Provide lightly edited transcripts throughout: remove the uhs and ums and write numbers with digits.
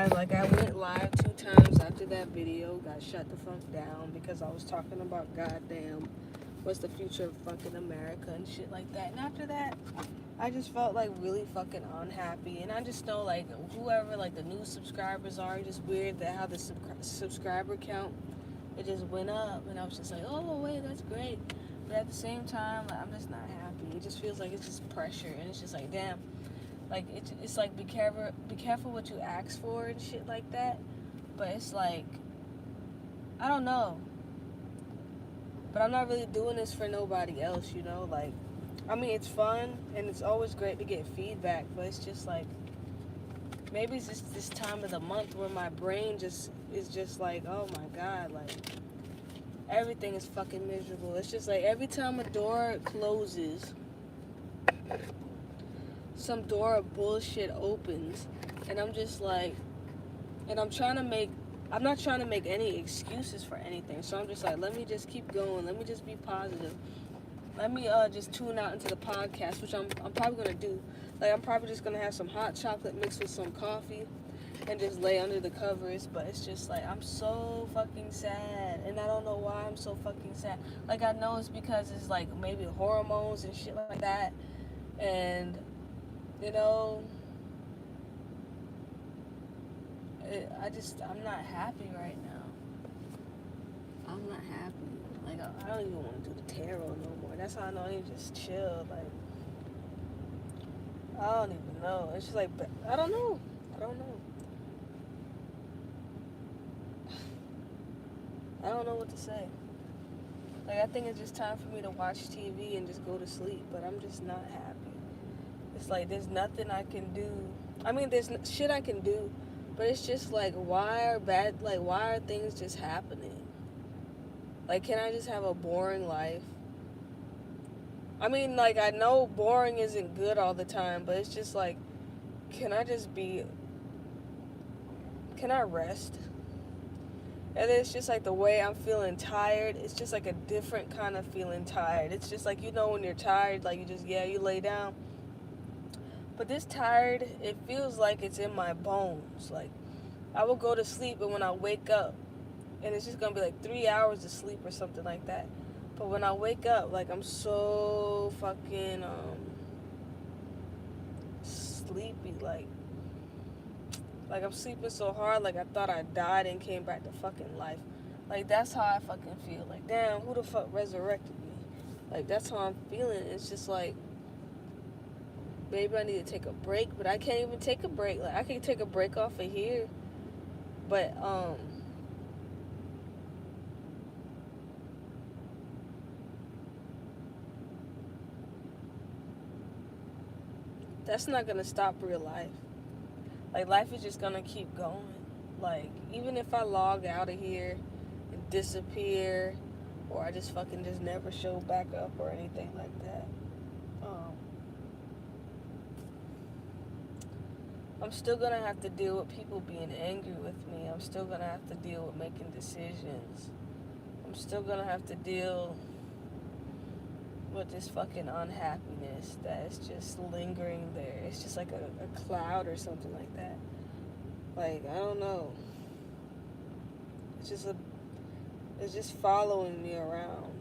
guys, like I went live 2 times after that video, got shut the fuck down because I was talking about goddamn what's the future of fucking America and shit like that. And after that, I just felt like really fucking unhappy. And I just know like whoever like the new subscribers are, just weird that how the subscriber count, it just went up. And I was just like, oh wait, that's great. But at the same time, like, I'm just not happy. It just feels like it's just pressure. And it's just like, damn. Like, it's like, be careful what you ask for and shit like that. But it's like, I don't know. But I'm not really doing this for nobody else, you know? Like, I mean, it's fun, and it's always great to get feedback, but it's just like, maybe it's just this time of the month where my brain just is just like, oh my God, like, everything is fucking miserable. It's just like, every time a door closes, some door of bullshit opens, and I'm just like, and I'm not trying to make any excuses for anything, so I'm just like, let me just keep going, let me just be positive, let me just tune out into the podcast, which I'm probably gonna do. Like, I'm probably just gonna have some hot chocolate mixed with some coffee and just lay under the covers. But it's just like, I'm so fucking sad, and I don't know why I'm so fucking sad. Like, I know it's because it's like maybe hormones and shit like that, and you know, I'm not happy right now. I'm not happy. Like, I don't even want to do the tarot no more. That's how I know I need to just chill. Like, I don't even know. It's just like, I don't know. I don't know. I don't know what to say. Like, I think it's just time for me to watch TV and just go to sleep. But I'm just not happy. It's like, there's nothing I can do. I mean, there's shit I can do. But it's just like, why are things just happening? Like, can I just have a boring life? I mean, like, I know boring isn't good all the time, but it's just like, can I rest? And it's just like the way I'm feeling tired, it's just like a different kind of feeling tired. It's just like, you know, when you're tired, like, you lay down. But this tired, it feels like it's in my bones. Like, I will go to sleep, and when I wake up, and it's just gonna be like 3 hours of sleep or something like that. But when I wake up, like, I'm so fucking sleepy. Like I'm sleeping so hard, like I thought I died and came back to fucking life. Like, that's how I fucking feel. Like, damn, who the fuck resurrected me? Like, that's how I'm feeling. It's just like, maybe I need to take a break, but I can't even take a break. Like, I can take a break off of here, but that's not gonna stop real life. Like, life is just gonna keep going. Like, even if I log out of here and disappear, or I just fucking just never show back up or anything like that, I'm still gonna have to deal with people being angry with me. I'm still gonna have to deal with making decisions. I'm still gonna have to deal with this fucking unhappiness that is just lingering there. It's just like a cloud or something like that. Like, I don't know. It's just following me around.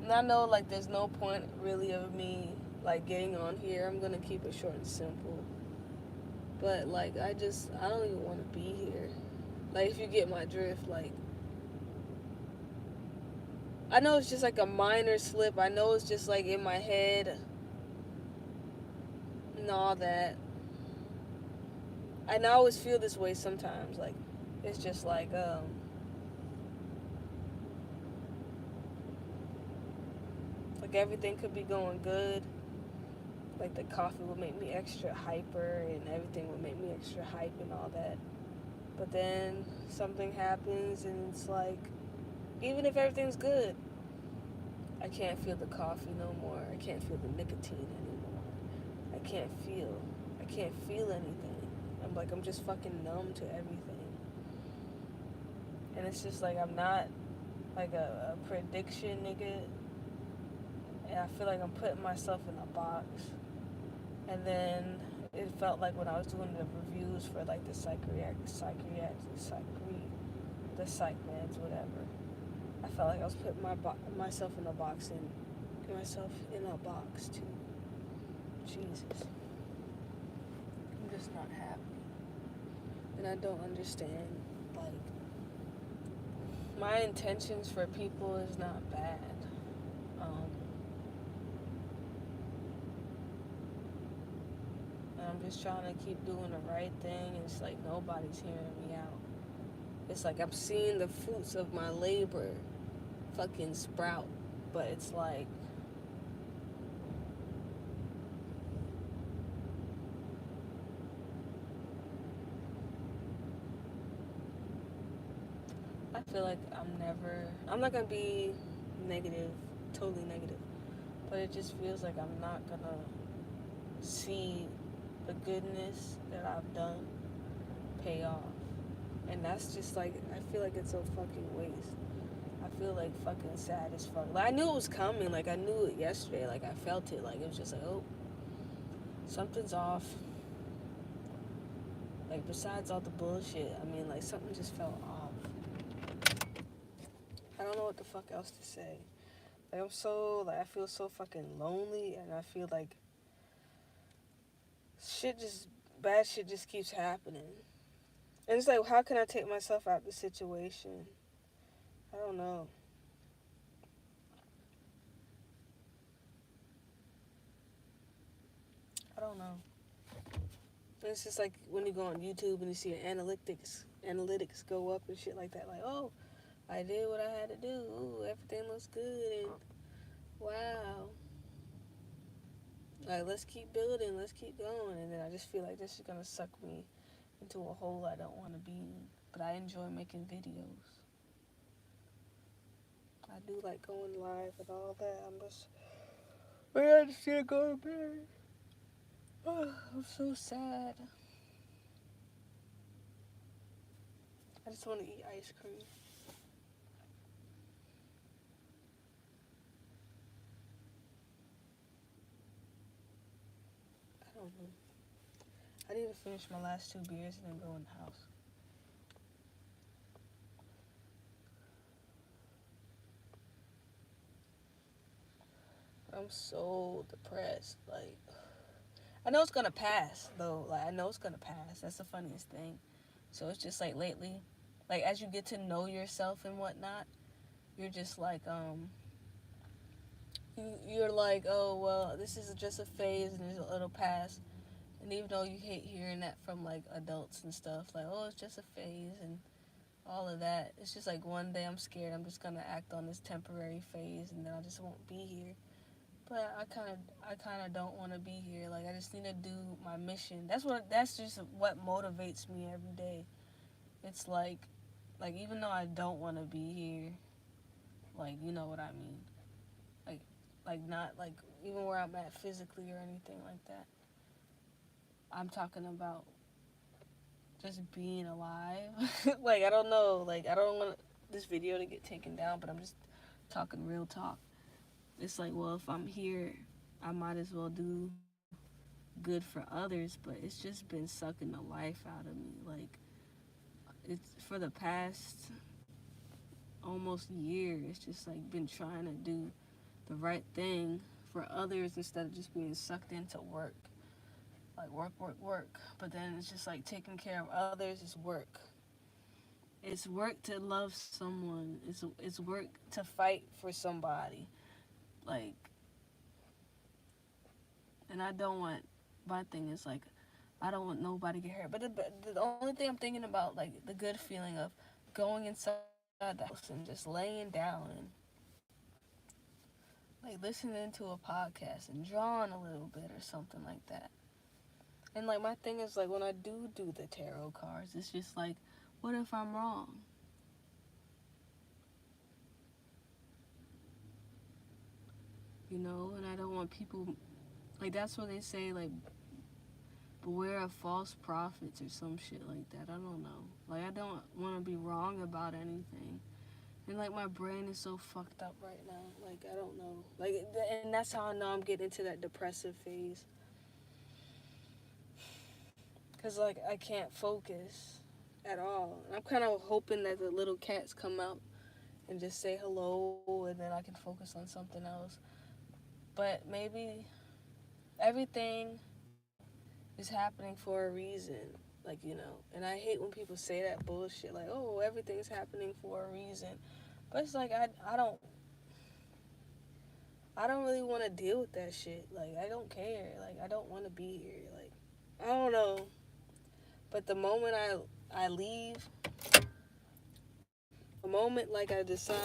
And I know, like, there's no point really of me like getting on here. I'm gonna keep it short and simple. But like, I don't even want to be here. Like, if you get my drift, like, I know it's just like a minor slip. I know it's just like in my head and all that. And I always feel this way sometimes. Like, it's just like, like everything could be going good. Like, the coffee would make me extra hyper, and everything would make me extra hype and all that. But then something happens, and it's like, even if everything's good, I can't feel the coffee no more. I can't feel the nicotine anymore. I can't feel anything. I'm just fucking numb to everything. And it's just like, I'm not like a prediction nigga. And I feel like I'm putting myself in a box. And then it felt like when I was doing the reviews for like the psych meds, whatever. I felt like I was putting myself in a box too. Jesus, I'm just not happy, and I don't understand. Like, my intentions for people is not bad. And I'm just trying to keep doing the right thing. And it's like nobody's hearing me out. It's like I'm seeing the fruits of my labor fucking sprout, but it's like I feel like I'm not gonna be negative, totally negative, but it just feels like I'm not gonna see the goodness that I've done pay off. And that's just like, I feel like it's a fucking waste. I feel like fucking sad as fuck. Like, I knew it was coming. Like, I knew it yesterday. Like, I felt it. Like, it was just like, oh, something's off. Like, besides all the bullshit, I mean, like, something just felt off. I don't know what the fuck else to say. Like, I feel so fucking lonely, and I feel like bad shit just keeps happening. And it's like, how can I take myself out of the situation? I don't know. I don't know. And it's just like when you go on YouTube and you see analytics go up and shit like that. Like, oh, I did what I had to do. Ooh, everything looks good, and wow. Like, let's keep building, let's keep going. And then I just feel like this is gonna suck me into a hole I don't want to be in. But I enjoy making videos. I do like going live and all that. I just can't go to bed. Oh, I'm so sad. I just want to eat ice cream. I don't know. I need to finish my last 2 beers and then go in the house. I'm so depressed. Like, I know it's gonna pass though. Like, I know it's gonna pass. That's the funniest thing. So it's just like lately, like, as you get to know yourself and whatnot, you're just like you're like, oh well, this is just a phase and it'll pass. And even though you hate hearing that from like adults and stuff, like, oh, it's just a phase and all of that, it's just like one day I'm scared I'm just gonna act on this temporary phase and then I just won't be here. But I kind of don't want to be here. Like, I just need to do my mission. That's just what motivates me every day. It's like even though I don't want to be here, like, you know what I mean. Like not like even where I'm at physically or anything like that. I'm talking about just being alive. Like, I don't know. Like, I don't want this video to get taken down, but I'm just talking real talk. It's like, well, if I'm here, I might as well do good for others, but it's just been sucking the life out of me. Like, it's for the past almost year, it's just like been trying to do the right thing for others instead of just being sucked into work. Like, work. But then it's just like taking care of others is work. It's work to love someone. It's work to fight for somebody. Like, and I don't want, my thing is like, I don't want nobody to get hurt. But the only thing I'm thinking about, like, the good feeling of going inside the house and just laying down and like listening to a podcast and drawing a little bit or something like that. And like, my thing is like, when I do the tarot cards, it's just like, what if I'm wrong? You know, and I don't want people, like, that's what they say, like, beware of false prophets or some shit like that. I don't know. Like, I don't want to be wrong about anything. And like, my brain is so fucked up right now. Like, I don't know. Like, and that's how I know I'm getting into that depressive phase. Because, like, I can't focus at all. And I'm kind of hoping that the little cats come out and just say hello, and then I can focus on something else. But maybe everything is happening for a reason. Like, and I hate when people say that bullshit, like, oh, everything's happening for a reason. But it's like, I don't really want to deal with that shit. Like, I don't care. Like, I don't want to be here. Like, I don't know. But the moment I leave, the moment, like, I decide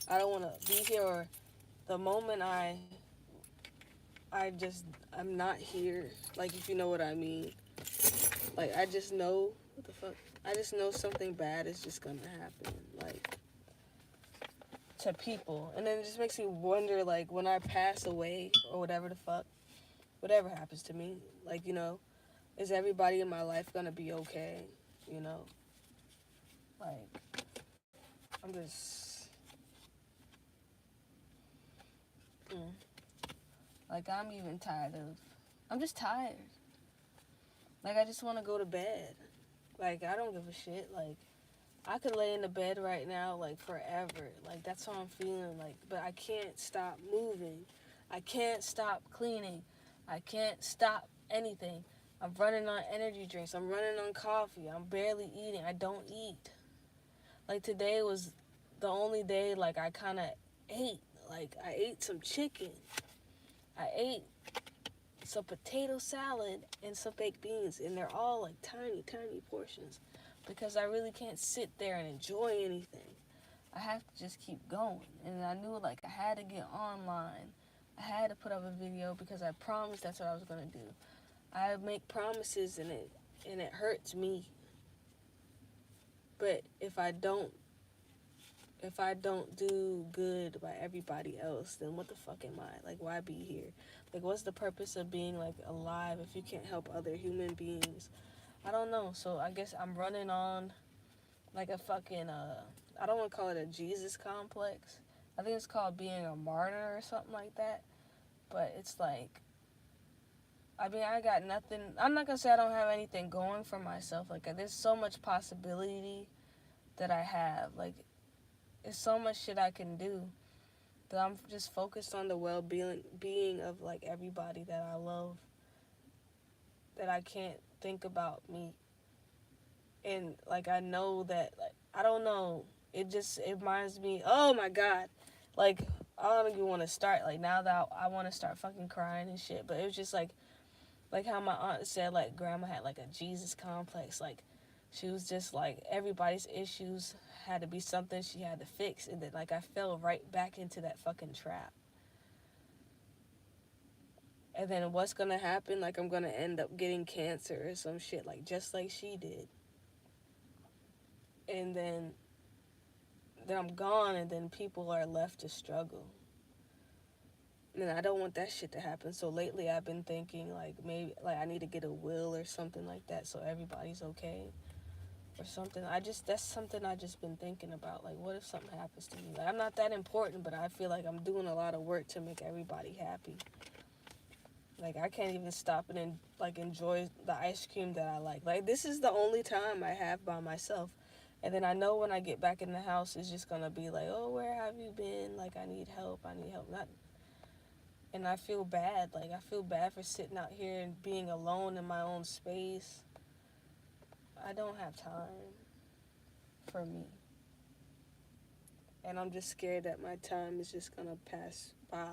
I don't want to be here, or the moment I'm not here, like, if you know what I mean. Like, I just know, what the fuck? I just know something bad is just gonna happen, like, to people. And then it just makes me wonder, like, when I pass away, or whatever the fuck, whatever happens to me, like, is everybody in my life gonna be okay? You know? Like, I'm just, like, I'm just tired. Like, I just want to go to bed. Like, I don't give a shit. Like, I could lay in the bed right now, like, forever. Like, that's how I'm feeling. Like, but I can't stop moving. I can't stop cleaning. I can't stop anything. I'm running on energy drinks. I'm running on coffee. I'm barely eating. I don't eat. Like, today was the only day, like, I kind of ate. Like, I ate some chicken. I ate some potato salad and some baked beans, and they're all, like, tiny, tiny portions, because I really can't sit there and enjoy anything. I have to just keep going. And I knew, like, I had to get online. I had to put up a video because I promised that's what I was going to do. I make promises, and it hurts me. But if I don't do good by everybody else, then what the fuck am I? Like, why be here? Like, what's the purpose of being, like, alive if you can't help other human beings? I don't know. So I guess I'm running on, like, a fucking, I don't want to call it a Jesus complex. I think it's called being a martyr or something like that. But it's like, I mean, I got nothing. I'm not going to say I don't have anything going for myself. Like, there's so much possibility that I have. Like, there's so much shit I can do that I'm just focused on the well-being of, like, everybody that I love, that I can't think about me. And, like, I know that, like, I don't know, it reminds me, oh my god, like, I don't even want to start, like, now that I want to start fucking crying and shit. But it was just like how my aunt said, like, grandma had, like, a Jesus complex. Like, she was just like, everybody's issues had to be something she had to fix. And then, like, I fell right back into that fucking trap. And then what's gonna happen? Like, I'm gonna end up getting cancer or some shit, like, just like she did. And then I'm gone, and then people are left to struggle. And I don't want that shit to happen. So lately I've been thinking, like, maybe, like, I need to get a will or something like that so everybody's okay. Or something. That's something I just been thinking about. Like, what if something happens to me? Like, I'm not that important, but I feel like I'm doing a lot of work to make everybody happy. Like, I can't even stop and, like, enjoy the ice cream that I like. Like, this is the only time I have by myself. And then I know when I get back in the house, it's just gonna be like, oh, where have you been? Like, I need help. Not. And I feel bad. Like, I feel bad for sitting out here and being alone in my own space. I don't have time for me. And I'm just scared that my time is just gonna pass by.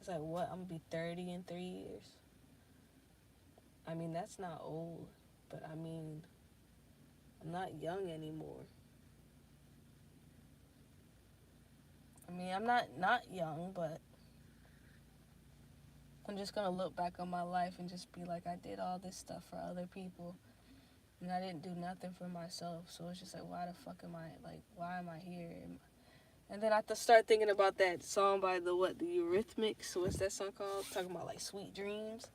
It's like, what? I'm gonna be 30 in 3 years. I mean, that's not old, but I mean, I'm not young anymore. I mean, I'm not young, but I'm just gonna look back on my life and just be like, I did all this stuff for other people, and I didn't do nothing for myself. So it's just like, why the fuck am I, like, why am I here? And then I have to start thinking about that song by the Eurythmics. What's that song called? Talking about, like, sweet dreams.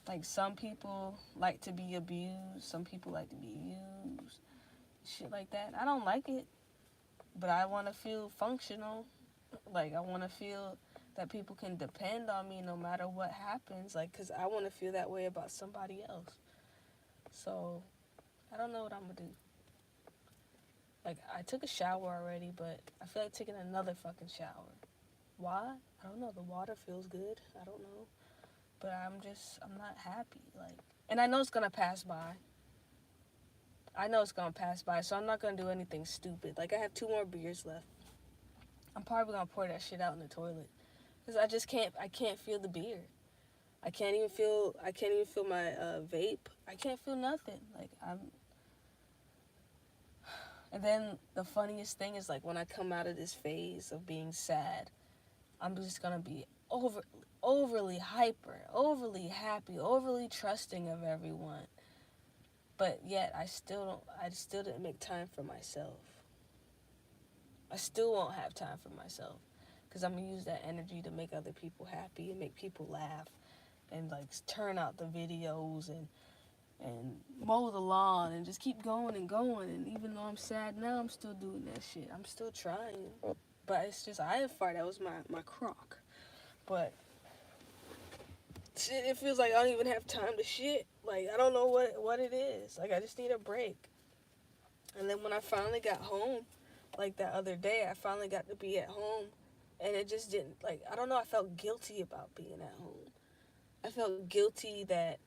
Like, some people like to be abused. Some people like to be used. Shit like that. I don't like it. But I want to feel functional. Like, I want to feel that people can depend on me no matter what happens. Like, because I want to feel that way about somebody else. So I don't know what I'm gonna do. Like, I took a shower already, but I feel like taking another fucking shower. Why? I don't know. The water feels good. I don't know. But I'm not happy. Like, and I know it's gonna pass by. So I'm not gonna do anything stupid. Like, I have 2 more beers left. I'm probably gonna pour that shit out in the toilet. Cause I can't feel the beer. I can't even feel my vape. I can't feel nothing. And then the funniest thing is, like, when I come out of this phase of being sad, I'm just gonna be overly hyper, overly happy, overly trusting of everyone. But yet I still didn't make time for myself. I still won't have time for myself because I'm gonna use that energy to make other people happy and make people laugh and, like, turn out the videos and mow the lawn and just keep going and going. And even though I'm sad now, I'm still doing that shit. I'm still trying. But it's just, I didn't fart. That was my crock. But shit, it feels like I don't even have time to shit. Like, I don't know what it is. Like, I just need a break. And then when I finally got home, like that other day, I finally got to be at home. And it just didn't, like, I don't know, I felt guilty about being at home. I felt guilty that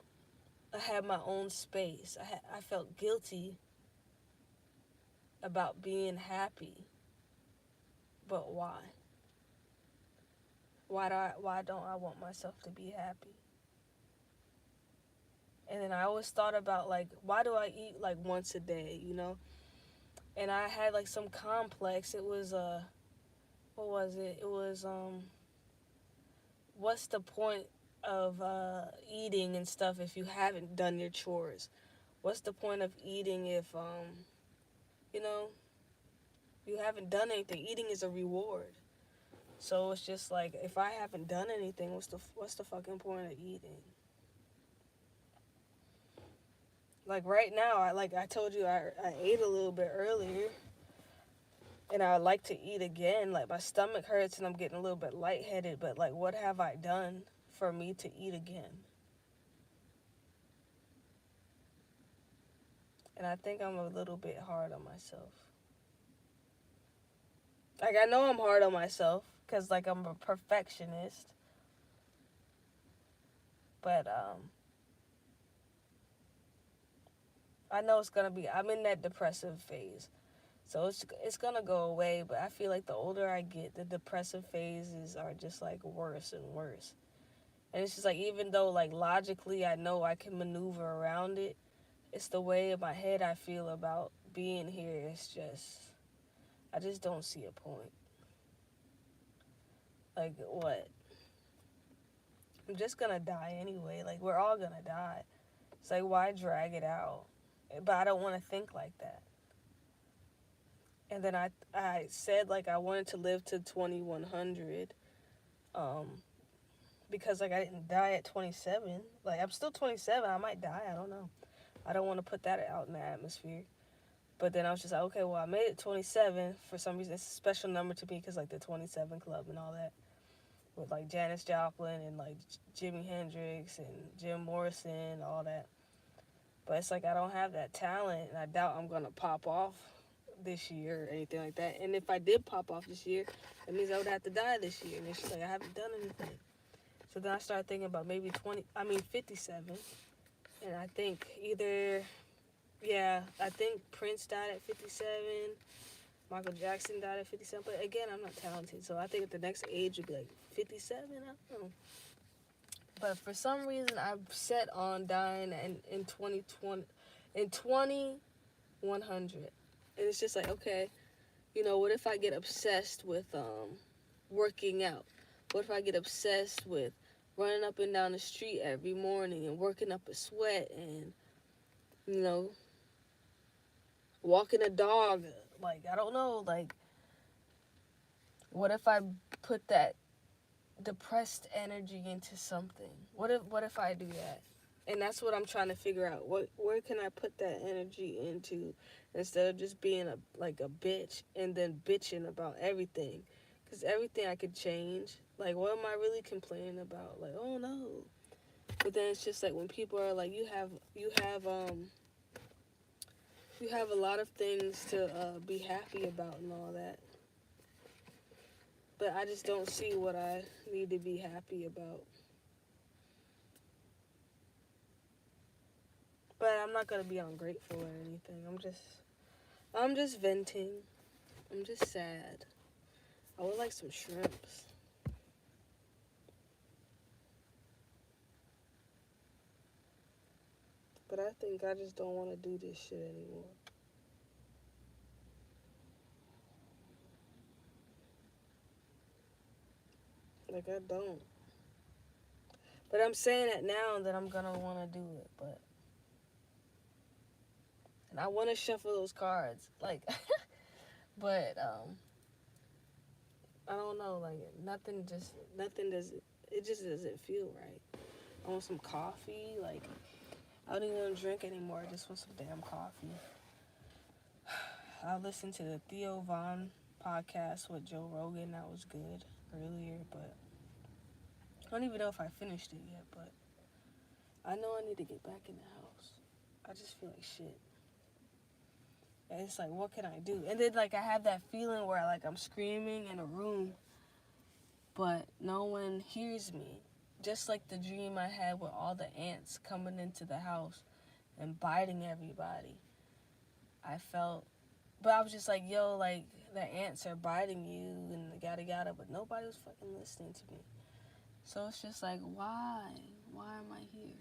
I had my own space. I felt guilty about being happy. But why? Why don't I want myself to be happy? And then I always thought about, like, why do I eat, like, once a day, you know? And I had, like, some complex. It was, what was it? It was, what's the point of eating and stuff if you haven't done your chores? What's the point of eating if, you know, you haven't done anything? Eating is a reward. So it's just like, if I haven't done anything, what's the fucking point of eating? Like, right now, I told you, I ate a little bit earlier, and I would like to eat again. Like, my stomach hurts and I'm getting a little bit lightheaded, but, like, what have I done for me to eat again? And I think I'm a little bit hard on myself. Like, I know I'm hard on myself because, like, I'm a perfectionist. But I know I'm in that depressive phase. So it's going to go away. But I feel like the older I get, the depressive phases are just, like, worse and worse. And it's just like, even though, like, logically I know I can maneuver around it, it's the way in my head I feel about being here. It's just, I just don't see a point. Like, what? I'm just gonna die anyway. Like, we're all gonna die. It's like, why drag it out? But I don't want to think like that. And then I said, like, I wanted to live to 2100, because, like, I didn't die at 27. Like, I'm still 27. I might die. I don't know. I don't want to put that out in the atmosphere. But then I was just like, okay, well, I made it 27. For some reason, it's a special number to me because, like, the 27 Club and all that. With, like, Janis Joplin and, like, Jimi Hendrix and Jim Morrison, all that. But it's like, I don't have that talent, and I doubt I'm going to pop off this year or anything like that. And if I did pop off this year, that means I would have to die this year. And it's just like, I haven't done anything. So then I started thinking about maybe 57. And I think I think Prince died at 57. Michael Jackson died at 57. But again, I'm not talented. So I think at the next age would be like 57. I don't know. But for some reason, I'm set on dying in 2020, in 2100. And it's just like, okay, you know, what if I get obsessed with working out? What if I get obsessed with running up and down the street every morning and working up a sweat and, you know, walking a dog? Like, I don't know, like, what if I put that depressed energy into something? What if I do that? And that's what I'm trying to figure out. Where can I put that energy into instead of just being a bitch and then bitching about everything? Because everything I could change. Like, what am I really complaining about? Like, oh no. But then it's just like when people are like, you have a lot of things to be happy about and all that. But I just don't see what I need to be happy about. But I'm not gonna be ungrateful or anything. I'm just venting. I'm just sad. I would like some shrimps. But I think I just don't want to do this shit anymore. Like, I don't. But I'm saying it now that I'm gonna want to do it. And I want to shuffle those cards. Like, but, I don't know. Like, nothing does, it just doesn't feel right. I want some coffee. Like, I don't even want to drink anymore. I just want some damn coffee. I listened to the Theo Von podcast with Joe Rogan. That was good earlier, but I don't even know if I finished it yet, but I know I need to get back in the house. I just feel like shit. And it's like, what can I do? And then, like, I have that feeling where, like, I'm screaming in a room, but no one hears me. Just like the dream I had with all the ants coming into the house and biting everybody. I felt, but I was just like, yo, like, the ants are biting you and yada yada, but nobody was fucking listening to me. So it's just like, why? Why am I here?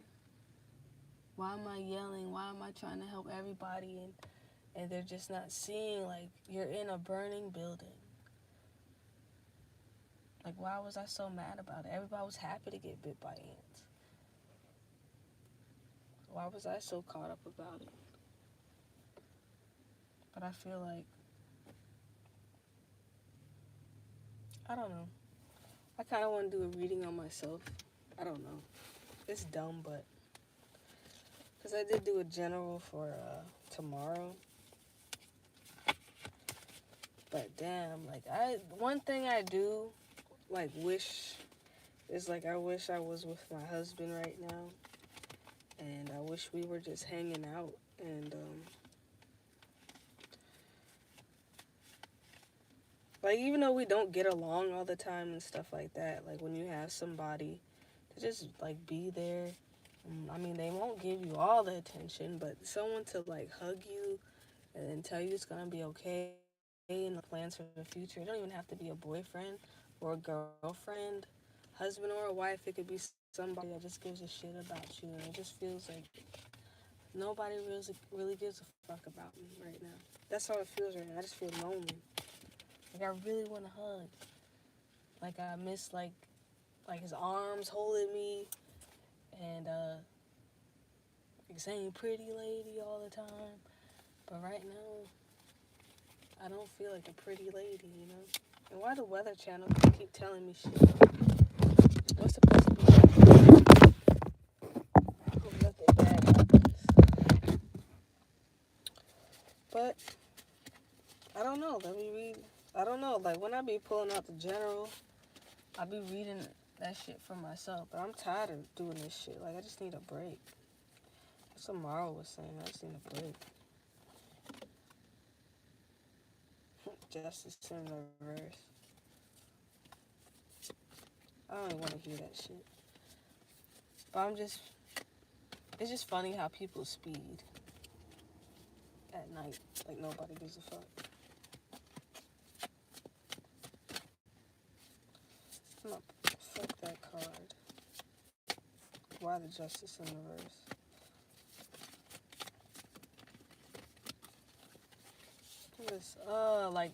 Why am I yelling? Why am I trying to help everybody? And they're just not seeing, like, you're in a burning building. Like, why was I so mad about it? Everybody was happy to get bit by ants. Why was I so caught up about it? But I feel like, I don't know. I kind of want to do a reading on myself. I don't know. It's dumb, but because I did do a general for tomorrow. But damn, like, one thing I do, like, wish is, like, I wish I was with my husband right now. And I wish we were just hanging out. And, like, even though we don't get along all the time and stuff like that, like, when you have somebody to just, like, be there. I mean, they won't give you all the attention, but someone to, like, hug you and then tell you it's gonna be okay and the plans for the future. It don't even have to be a boyfriend or a girlfriend, husband or a wife. It could be somebody that just gives a shit about you, and it just feels like nobody really gives a fuck about me right now. That's how it feels right now. I just feel lonely. Like, I really want to hug. Like, I miss, like his arms holding me and like saying pretty lady all the time. But right now, I don't feel like a pretty lady, you know? And why the Weather Channel keep telling me shit? What's supposed to be happening? I hope nothing bad happens. But, I don't know. Let me read. I don't know. Like, when I be pulling out the general, I be reading that shit for myself. But I'm tired of doing this shit. Like, I just need a break. That's what Mara was saying. I just need a break. Justice in reverse. I don't even want to hear that shit. But it's just funny how people speed at night. Like, nobody gives a fuck. I'm not, fuck that card. Why the justice in reverse? This, like,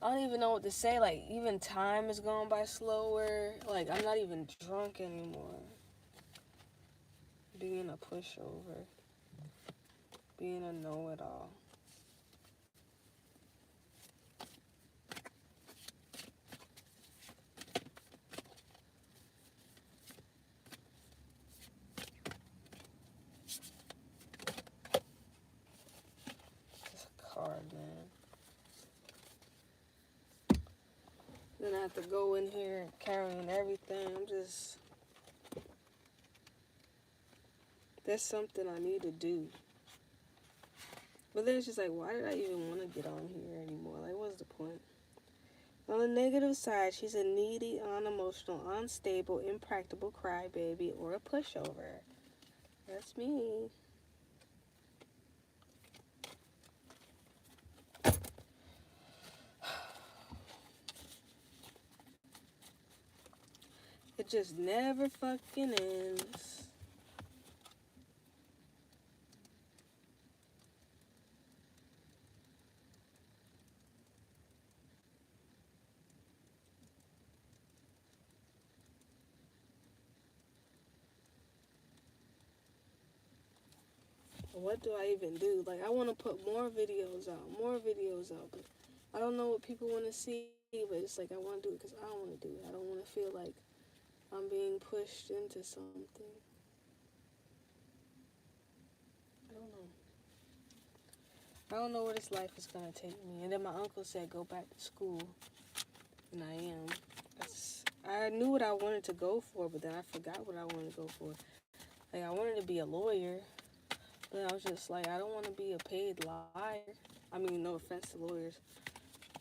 I don't even know what to say. Like, even time is going by slower. Like, I'm not even drunk anymore. Being a pushover. Being a know-it-all. This card, man. Then I have to go in here carrying everything. I'm just... That's something I need to do. But then it's just like, why did I even want to get on here anymore? Like, what's the point? On the negative side, she's a needy, unemotional, unstable, impractical crybaby or a pushover. That's me. It just never fucking ends. What do I even do? Like, I want to put more videos out, but I don't know what people want to see, but it's like I want to do it because I want to do it. I don't want to feel like I'm being pushed into something. I don't know where this life is going to take me. And then my uncle said go back to school, and I am. I knew what I wanted to go for, but then I forgot what I wanted to go for. Like, I wanted to be a lawyer, but I was just like, I don't want to be a paid liar. I mean, no offense to lawyers.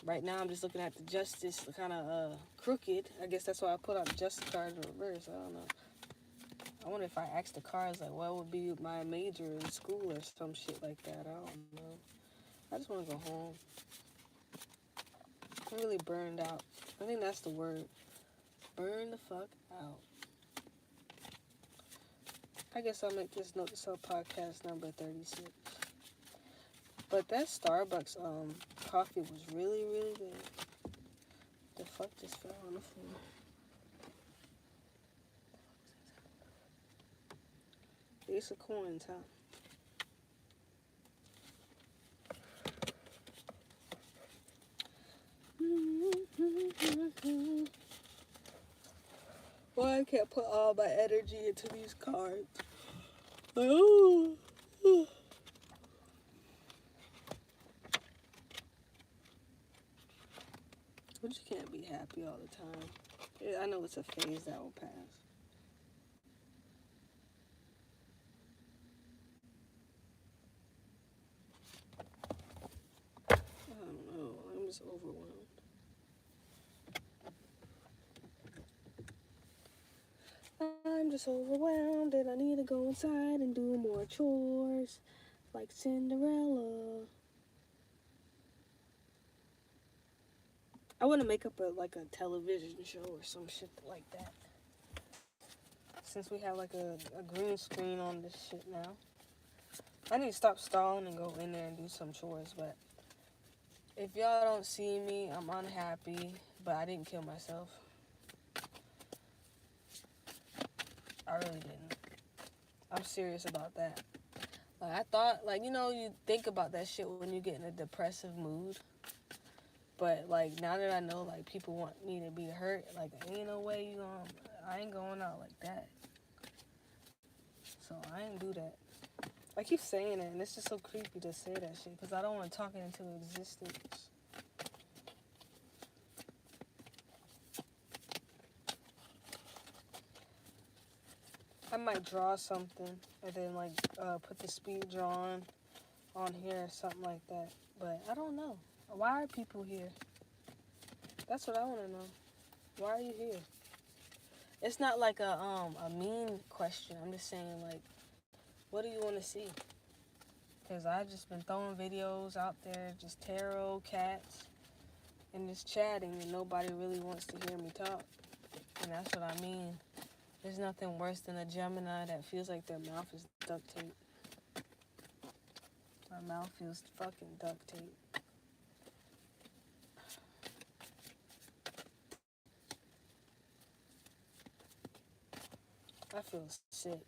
Right now, I'm just looking at the justice kind of crooked. I guess that's why I put out the justice card in reverse. I don't know. I wonder if I asked the cards, like, what would be my major in school or some shit like that. I don't know. I just want to go home. I'm really burned out. I think that's the word. Burn the fuck out. I guess I'll make this note to self podcast number 36. But that Starbucks coffee was really, really good. The fuck just fell on the floor. Ace of coins, huh? Why I can't put all my energy into these cards? Oh. But you can't be happy all the time. I know it's a phase that will pass. I don't know. I'm just overwhelmed. I'm just overwhelmed and I need to go inside and do more chores like Cinderella. I want to make up a television show or some shit like that. Since we have like a green screen on this shit now. I need to stop stalling and go in there and do some chores, but if y'all don't see me, I'm unhappy, but I didn't kill myself. I really didn't. I'm serious about that. Like, I thought, like, you know, you think about that shit when you get in a depressive mood. But, like, now that I know, like, people want me to be hurt, like, ain't no way I ain't going out like that. So, I ain't do that. I keep saying it, and it's just so creepy to say that shit, because I don't want to talk it into existence. I might draw something, and then, like, put the speed drawing on here or something like that. But I don't know. Why are people here? That's what I want to know. Why are you here? It's not like a mean question. I'm just saying, like, what do you want to see? Because I've just been throwing videos out there, just tarot, cats, and just chatting, and nobody really wants to hear me talk. And that's what I mean. There's nothing worse than a Gemini that feels like their mouth is duct tape. My mouth feels fucking duct tape. I feel sick.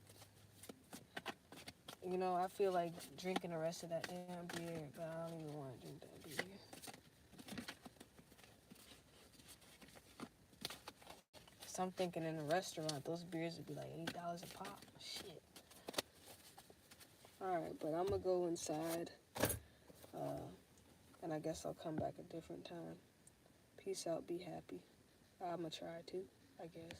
You know, I feel like drinking the rest of that damn beer, but I don't even want to drink that beer. So I'm thinking in a restaurant, those beers would be like $8 a pop. Shit. Alright, but I'm going to go inside. And I guess I'll come back a different time. Peace out, be happy. I'm going to try to, I guess.